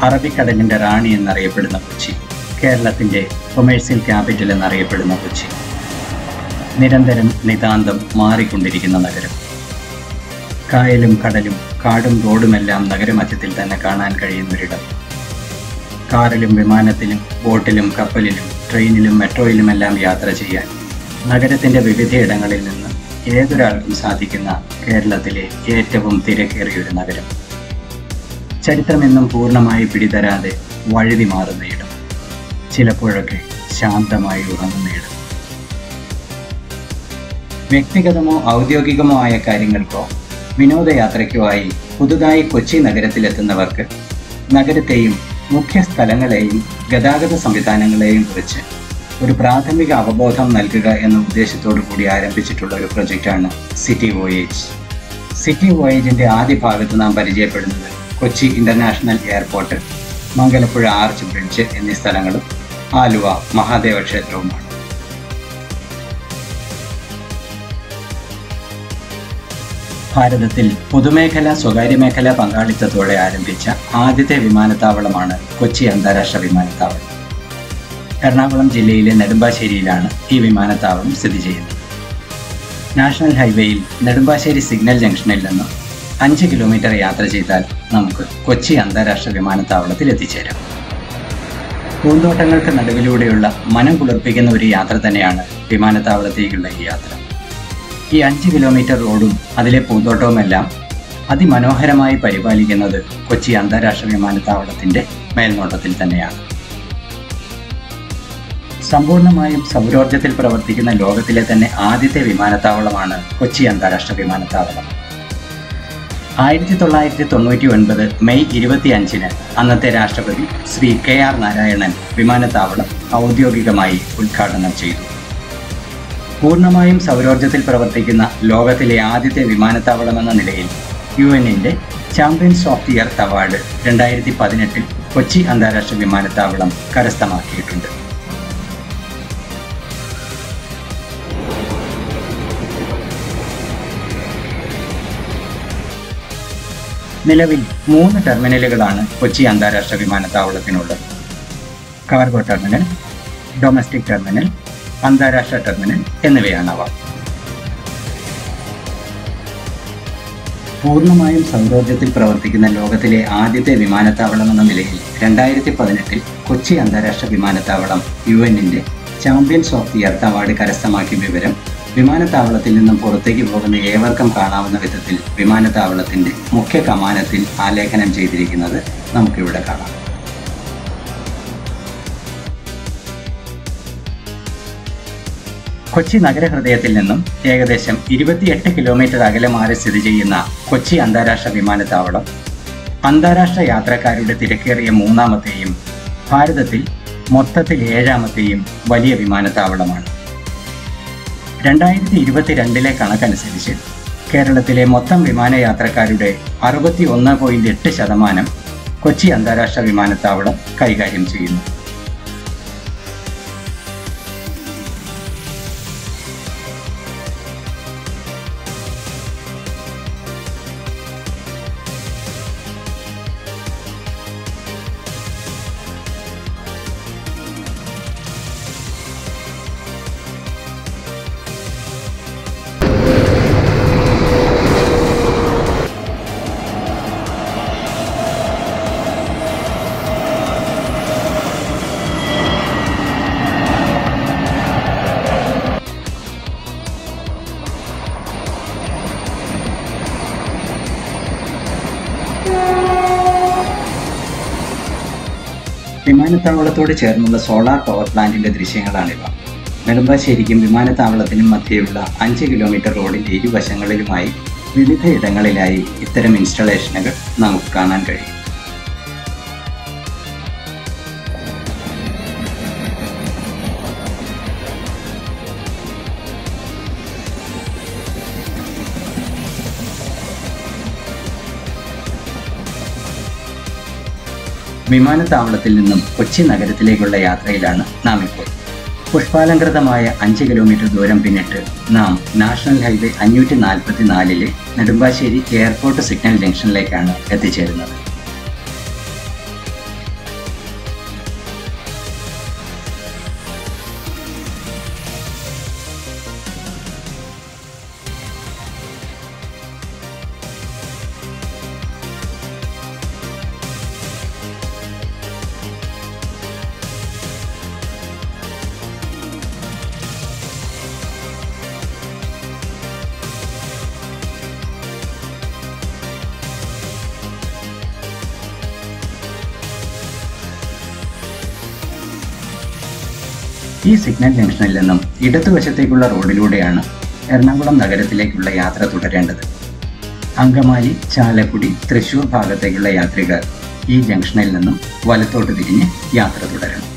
അറബിക്കടലിന്റെ റാണി എന്നറിയപ്പെടുന്ന കൊച്ചി, കേരളത്തിന്റെ കൊമേഴ്സ്യൽ ക്യാപിറ്റൽ എന്നറിയപ്പെടുന്ന കൊച്ചി, നിരന്തരം നിതാന്തം മാറിക്കൊണ്ടിരിക്കുന്ന നഗരം. കായലും കടലും കാടും റോഡുമെല്ലാം നഗരമധ്യത്തിൽ തന്നെ കാണാൻ കഴിയുന്നൊരിടം. കാറിലും വിമാനത്തിലും ബോട്ടിലും കപ്പലിലും ട്രെയിനിലും മെട്രോയിലുമെല്ലാം യാത്ര ചെയ്യാൻ നഗരത്തിന്റെ വിവിധയിടങ്ങളിൽ നിന്ന് ഏതൊരാൾക്കും സാധിക്കുന്ന കേരളത്തിലെ ഏറ്റവും തിരക്കേറിയൊരു നഗരം. ചരിത്രമെന്നും പൂർണ്ണമായി പിടിതരാതെ വഴുതി മാറുന്നയിടം, ചിലപ്പോഴൊക്കെ ശാന്തമായി ഉറങ്ങുന്നയിടം. വ്യക്തിഗതമോ ഔദ്യോഗികമോ ആയ കാര്യങ്ങൾക്കോ വിനോദയാത്രയ്ക്കോ ആയി പുതുതായി കൊച്ചി നഗരത്തിലെത്തുന്നവർക്ക് നഗരത്തെയും മുഖ്യ സ്ഥലങ്ങളെയും ഗതാഗത സംവിധാനങ്ങളെയും കുറിച്ച് ഒരു പ്രാഥമിക അവബോധം നൽകുക എന്ന ഉദ്ദേശത്തോടു കൂടി ആരംഭിച്ചിട്ടുള്ള ഒരു പ്രൊജക്റ്റാണ് സിറ്റി വോയേജ്. സിറ്റി വോയേജിൻ്റെ ആദ്യ ഭാഗത്ത് നാം പരിചയപ്പെടുന്നത് Kochi international airport, Mangalapuzha arch bridge എന്നീ സ്ഥലങ്ങളും ആലുവ മഹാദേവ ക്ഷേത്രവുമാണ്. ഭാരതത്തിൽ പൊതുമേഖല സ്വകാര്യ മേഖല പങ്കാളിത്തത്തോടെ ആരംഭിച്ച ആദ്യത്തെ വിമാനത്താവളമാണ് കൊച്ചി അന്താരാഷ്ട്ര വിമാനത്താവളം. എറണാകുളം ജില്ലയിലെ നെടുമ്പാശ്ശേരിയിലാണ് ഈ വിമാനത്താവളം സ്ഥിതി ചെയ്യുന്നത്. നാഷണൽ ഹൈവേയിൽ നെടുമ്പാശ്ശേരി സിഗ്നൽ ജംഗ്ഷനിൽ നിന്ന് 5 കിലോമീറ്റർ യാത്ര ചെയ്താൽ നമുക്ക് കൊച്ചി അന്താരാഷ്ട്ര വിമാനത്താവളത്തിൽ എത്തിച്ചേരാം. പൂന്തോട്ടങ്ങൾക്ക് നടുവിലൂടെയുള്ള മനം കുളിർപ്പിക്കുന്ന ഒരു യാത്ര തന്നെയാണ് വിമാനത്താവളത്തേക്കുള്ള ഈ യാത്ര. ഈ 5 കിലോമീറ്റർ റോഡും അതിലെ പൂന്തോട്ടവുമെല്ലാം അതിമനോഹരമായി പരിപാലിക്കുന്നത് കൊച്ചി അന്താരാഷ്ട്ര വിമാനത്താവളത്തിൻ്റെ മേൽനോട്ടത്തിൽ തന്നെയാണ്. സമ്പൂർണ്ണമായും സൗരോർജ്ജത്തിൽ പ്രവർത്തിക്കുന്ന ലോകത്തിലെ തന്നെ ആദ്യത്തെ വിമാനത്താവളമാണ് കൊച്ചി അന്താരാഷ്ട്ര വിമാനത്താവളം. 1999 മെയ് 25-ന് അന്നത്തെ രാഷ്ട്രപതി ശ്രീ KR നാരായണൻ വിമാനത്താവളം ഔദ്യോഗികമായി ഉദ്ഘാടനം ചെയ്തു. പൂർണ്ണമായും സൗരോർജ്ജത്തിൽ പ്രവർത്തിക്കുന്ന ലോകത്തിലെ ആദ്യത്തെ വിമാനത്താവളമെന്ന നിലയിൽ UN-ന്റെ champions of the earth award 2018 Kochi അന്താരാഷ്ട്ര വിമാനത്താവളം കരസ്ഥമാക്കിയിട്ടുണ്ട്. നിലവിൽ 3 ടെർമിനലുകളാണ് കൊച്ചി അന്താരാഷ്ട്ര വിമാനത്താവളത്തിനുള്ളത്. കാർഗോ ടെർമിനൽ, ഡൊമസ്റ്റിക് ടെർമിനൽ, അന്താരാഷ്ട്ര ടെർമിനൽ എന്നിവയാണവ. പൂർണ്ണമായും സൗരോർജ്ജത്തിൽ പ്രവർത്തിക്കുന്ന ലോകത്തിലെ ആദ്യത്തെ വിമാനത്താവളം എന്ന നിലയിൽ 2018 കൊച്ചി അന്താരാഷ്ട്ര വിമാനത്താവളം UN-ന്റെ champions of the earth award കരസ്ഥമാക്കിയ വിവരം വിമാനത്താവളത്തിൽ നിന്നും പുറത്തേക്ക് പോകുന്ന ഏവർക്കും കാണാവുന്ന വിധത്തിൽ വിമാനത്താവളത്തിൻ്റെ മുഖ്യ കമാനത്തിൽ ആലേഖനം ചെയ്തിരിക്കുന്നത് നമുക്കിവിടെ കാണാം. കൊച്ചി നഗരഹൃദയത്തിൽ നിന്നും ഏകദേശം 28 കിലോമീറ്റർ അകലെ മാറി സ്ഥിതി ചെയ്യുന്ന കൊച്ചി അന്താരാഷ്ട്ര വിമാനത്താവളം അന്താരാഷ്ട്ര യാത്രക്കാരുടെ തിരക്കേറിയ 3ാമത്തെയും ഭാരതത്തിൽ മൊത്തത്തിൽ 7ാമത്തെയും വലിയ വിമാനത്താവളമാണ്. 2022 കണക്കനുസരിച്ച് കേരളത്തിലെ മൊത്തം വിമാനയാത്രക്കാരുടെ 61.8% കൊച്ചി അന്താരാഷ്ട്ര വിമാനത്താവളം കൈകാര്യം ചെയ്യുന്നു. വിമാനത്താവളത്തോട് ചേർന്നുള്ള സോളാർ പവർ പ്ലാന്റിന്റെ ദൃശ്യങ്ങളാണിവ. നെടുമ്പാശ്ശേരിക്കും വിമാനത്താവളത്തിനും മധ്യയുള്ള 5 കിലോമീറ്റർ റോഡിന്റെ ഇരുവശങ്ങളിലുമായി വിവിധ ഇടങ്ങളിലായി ഇത്തരം ഇൻസ്റ്റലേഷനുകൾ നമുക്ക് കാണാൻ കഴിയും. വിമാനത്താവളത്തിൽ നിന്നും കൊച്ചി നഗരത്തിലേക്കുള്ള യാത്രയിലാണ് നാം ഇപ്പോൾ. പുഷ്പാലങ്കൃതമായ 5 കിലോമീറ്റർ ദൂരം പിന്നിട്ട് നാം നാഷണൽ ഹൈവേ 544-ലെ നെടുമ്പാശ്ശേരി എയർപോർട്ട് സിഗ്നൽ ജംഗ്ഷനിലേക്കാണ് എത്തിച്ചേരുന്നത്. ഈ സിഗ്നൽ ജംഗ്ഷനിൽ നിന്നും ഇടതുവശത്തേക്കുള്ള റോഡിലൂടെയാണ് എറണാകുളം നഗരത്തിലേക്കുള്ള യാത്ര തുടരേണ്ടത്. അങ്കമാലി, ചാലക്കുടി, തൃശൂർ ഭാഗത്തേക്കുള്ള യാത്രികർ ഈ ജംഗ്ഷനിൽ നിന്നും വലത്തോട്ട് തിരിഞ്ഞ് യാത്ര തുടരണം.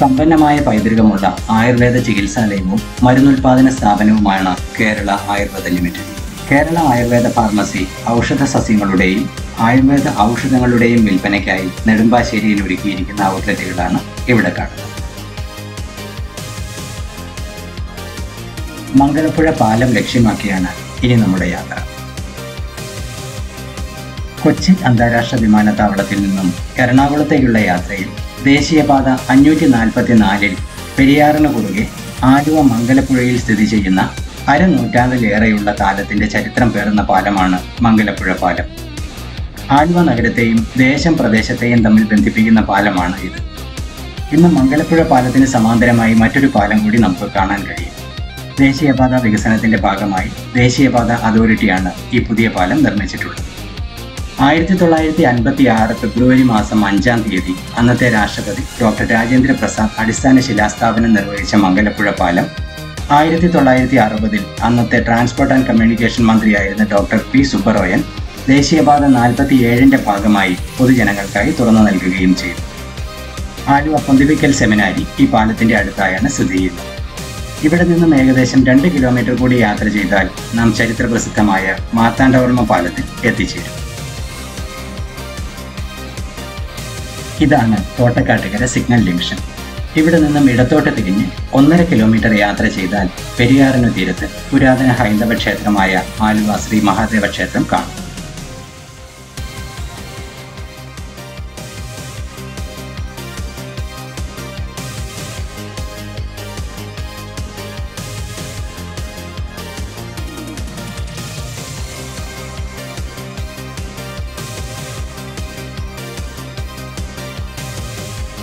സമ്പന്നമായ പൈതൃകമുള്ള ആയുർവേദ ചികിത്സാലയവും മരുന്നുൽപാദന സ്ഥാപനവുമാണ് കേരള ആയുർവേദ ലിമിറ്റഡ്. കേരള ആയുർവേദ ഫാർമസി ഔഷധ സസ്യങ്ങളുടെയും ആയുർവേദ ഔഷധങ്ങളുടെയും വിൽപ്പനയ്ക്കായി നെടുമ്പാശ്ശേരിയിൽ ഒരുക്കിയിരിക്കുന്ന ഔട്ട്ലെറ്റുകളാണ് ഇവിടെ കാണുന്നത്. മംഗലപ്പുഴ പാലം ലക്ഷ്യമാക്കിയാണ് ഇനി നമ്മുടെ യാത്ര. കൊച്ചി അന്താരാഷ്ട്ര വിമാനത്താവളത്തിൽ നിന്നും എറണാകുളത്തേക്കുള്ള യാത്രയിൽ ദേശീയപാത 544-ൽ പെരിയാറിന് കുറുകെ ആലുവ മംഗലപ്പുഴയിൽ സ്ഥിതി ചെയ്യുന്ന അരനൂറ്റാണ്ടിലേറെയുള്ള കാലത്തിന്റെ ചരിത്രം പേറുന്ന പാലമാണ് മംഗലപ്പുഴ പാലം. ആലുവ നഗരത്തെയും പ്രദേശത്തെയും തമ്മിൽ ബന്ധിപ്പിക്കുന്ന പാലമാണ് ഇത്. ഇന്ന് മംഗലപ്പുഴ പാലത്തിന് സമാന്തരമായി മറ്റൊരു പാലം കൂടി നമുക്ക് കാണാൻ കഴിയും. ദേശീയപാത വികസനത്തിന്റെ ഭാഗമായി ദേശീയപാത അതോറിറ്റിയാണ് ഈ പുതിയ പാലം നിർമ്മിച്ചിട്ടുള്ളത്. 1956 ഫെബ്രുവരി മാസം 5-ാം തീയതി അന്നത്തെ രാഷ്ട്രപതി ഡോക്ടർ രാജേന്ദ്ര പ്രസാദ് അടിസ്ഥാന ശിലാസ്ഥാപനം നിർവഹിച്ച മംഗലപ്പുഴ പാലം 1960-ൽ അന്നത്തെ ട്രാൻസ്പോർട്ട് ആൻഡ് കമ്മ്യൂണിക്കേഷൻ മന്ത്രിയായിരുന്ന ഡോക്ടർ പി സുബ്ബറോയൻ ദേശീയപാത 47-ന്റെ ഭാഗമായി പൊതുജനങ്ങൾക്കായി തുറന്നു നൽകുകയും ചെയ്തു. ആലുവ പൊന്തിവിക്കൽ സെമിനാരി ഈ പാലത്തിന്റെ അടുത്തായാണ് സ്ഥിതി ചെയ്യുന്നത്. ഇവിടെ നിന്നും ഏകദേശം 2 കിലോമീറ്റർ കൂടി യാത്ര ചെയ്താൽ നാം ചരിത്രപ്രസിദ്ധമായ മാർത്താണ്ഡവർമ്മ പാലത്തിൽ എത്തിച്ചേരും. ഇതാണ് തോട്ടക്കാട്ടുകര സിഗ്നൽ ജംഗ്ഷൻ. ഇവിടെ നിന്നും ഇടത്തോട്ട് തിരിഞ്ഞ് 1.5 കിലോമീറ്റർ യാത്ര ചെയ്താൽ പെരിയാറിനു തീരത്ത് പുരാതന ഹൈന്ദവ ക്ഷേത്രമായ ആലുവ ശ്രീ മഹാദേവ ക്ഷേത്രം കാണും.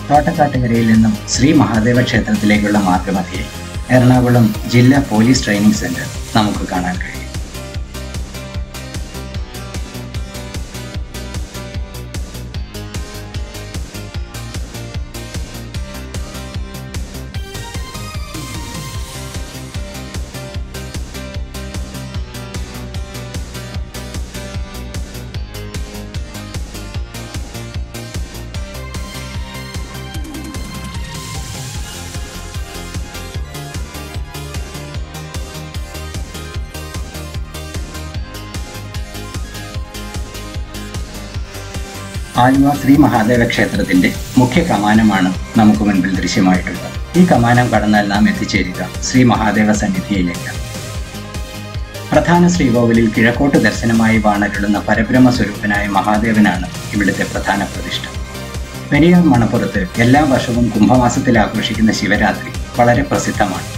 തോട്ടക്കാട്ടുകരയിൽ നിന്നും ശ്രീ മഹാദേവ ക്ഷേത്രത്തിലേക്കുള്ള മാർഗമധ്യേ എറണാകുളം ജില്ലാ പോലീസ് ട്രെയിനിങ് സെന്റർ നമുക്ക് കാണാൻ കഴിയും. ആലുവ ശ്രീ മഹാദേവ ക്ഷേത്രത്തിന്റെ മുഖ്യ കമാനമാണ് നമുക്ക് മുൻപിൽ ദൃശ്യമായിട്ടുള്ളത്. ഈ കമാനം കടന്നാൽ നാം എത്തിച്ചേരുക ശ്രീ മഹാദേവ സന്നിധിയിലേക്കാണ്. പ്രധാന ശ്രീകോവിലിൽ കിഴക്കോട്ട് ദർശനമായി വാണരുളുന്ന പരബ്രഹ്മ സ്വരൂപനായ മഹാദേവനാണ് ഇവിടുത്തെ പ്രധാന പ്രതിഷ്ഠ. പെരിയാർ മണപ്പുറത്ത് എല്ലാ വർഷവും കുംഭമാസത്തിൽ ആഘോഷിക്കുന്ന ശിവരാത്രി വളരെ പ്രസിദ്ധമാണ്.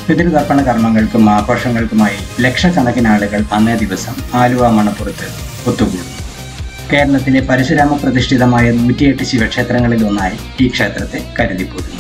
പിതൃതർപ്പണ കർമ്മങ്ങൾക്കും ആഘോഷങ്ങൾക്കുമായി ലക്ഷക്കണക്കിന് ആളുകൾ അന്നേ ദിവസം ആലുവ മണപ്പുറത്ത് ഒത്തുകൂടും. കേരളത്തിലെ പരശുരാമ പ്രതിഷ്ഠിതമായ 108 ശിവക്ഷേത്രങ്ങളിൽ ഒന്നായി ഈ ക്ഷേത്രത്തെ കരുതിപ്പോരുന്നു.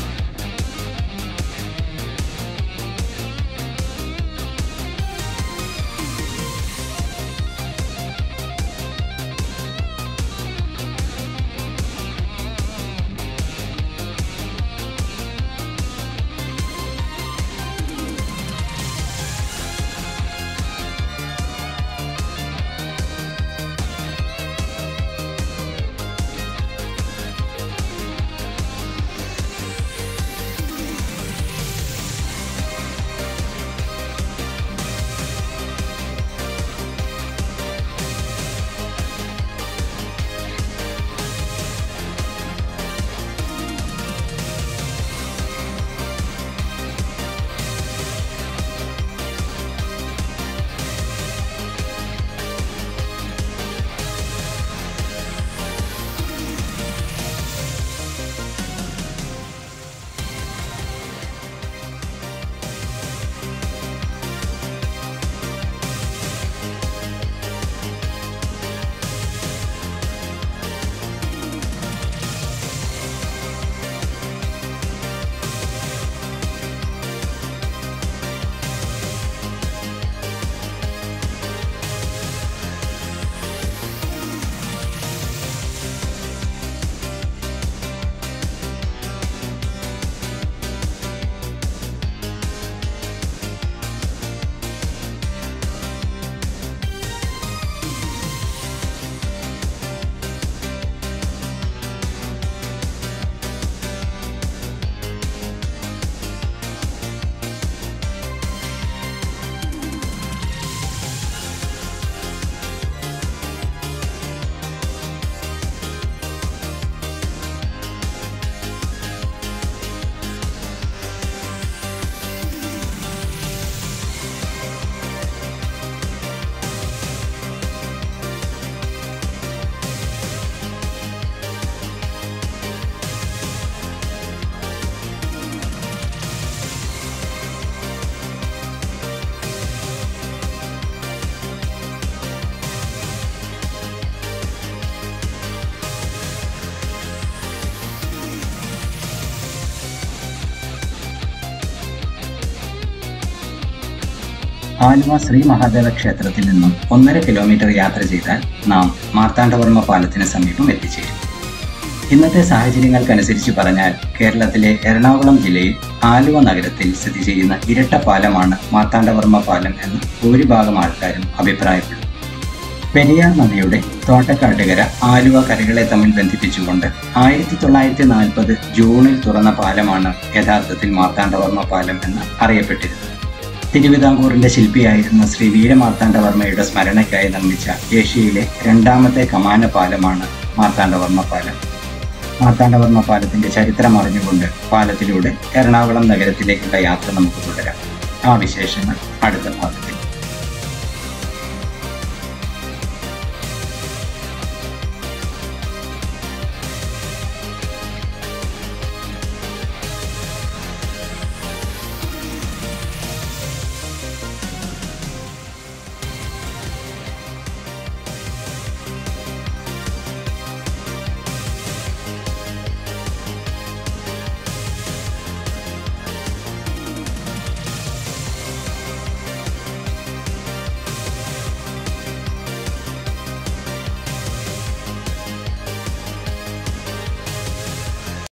ആലുവ ശ്രീ മഹാദേവ ക്ഷേത്രത്തിൽ നിന്നും 1.5 കിലോമീറ്റർ യാത്ര ചെയ്താൽ നാം മാർത്താണ്ഡവർമ്മ പാലത്തിന് സമീപം എത്തിച്ചേരും. ഇന്നത്തെ സാഹചര്യങ്ങൾക്കനുസരിച്ച് പറഞ്ഞാൽ കേരളത്തിലെ എറണാകുളം ജില്ലയിൽ ആലുവ നഗരത്തിൽ സ്ഥിതി ചെയ്യുന്ന ഇരട്ട പാലമാണ് മാർത്താണ്ഡവർമ്മ പാലം എന്ന് ഭൂരിഭാഗം ആൾക്കാരും അഭിപ്രായപ്പെടുന്നു. പെരിയാർ നദിയുടെ തോട്ടക്കാട്ടുകര ആലുവ കരകളെ തമ്മിൽ ബന്ധിപ്പിച്ചുകൊണ്ട് 1940 ജൂണിൽ തുറന്ന പാലമാണ് യഥാർത്ഥത്തിൽ മാർത്താണ്ഡവർമ്മ പാലം എന്ന് അറിയപ്പെട്ടിരുന്നത്. തിരുവിതാംകൂറിന്റെ ശില്പിയായിരുന്ന ശ്രീ വീരമാർത്താണ്ഡവർമ്മയുടെ സ്മരണയ്ക്കായി നിർമ്മിച്ച ഏഷ്യയിലെ 2ാമത്തെ കമാന പാലമാണ് മാർത്താണ്ഡവർമ്മ പാലം. മാർത്താണ്ഡവർമ്മ പാലത്തിന്റെ ചരിത്രം അറിഞ്ഞുകൊണ്ട് പാലത്തിലൂടെ എറണാകുളം നഗരത്തിലേക്കുള്ള യാത്ര നമുക്ക് തുടരാം. ആ വിശേഷങ്ങൾ അടുത്ത ഭാഗത്ത്.